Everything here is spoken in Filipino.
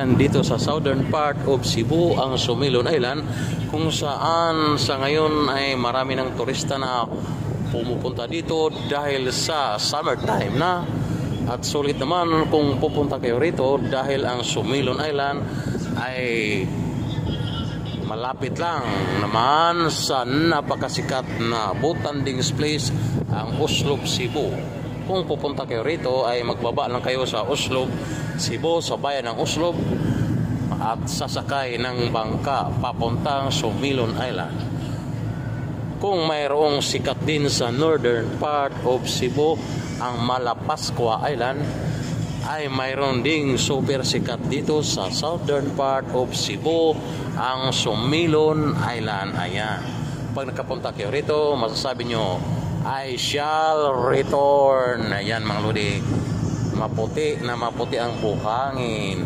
Dito sa southern part of Cebu, ang Sumilon Island, kung saan sa ngayon ay marami ng turista na pumupunta dito dahil sa summertime na. At sulit naman kung pupunta kayo rito dahil ang Sumilon Island ay malapit lang naman sa napakasikat na boatanding place, ang Uslob, Cebu. Kung pupunta kayo rito ay magbaba lang kayo sa Uslob, Cebu, sa bayan ng Uslob, at sasakay ng bangka papuntang Sumilon Island. Kung mayroong sikat din sa northern part of Cebu, ang Malapascua Island, ay mayroon ding super sikat dito sa southern part of Cebu, ang Sumilon Island. Ayan. Pag nakapunta kayo rito, masasabi nyo, I shall return. Ayan mga lodi, maputi na maputi ang buhangin.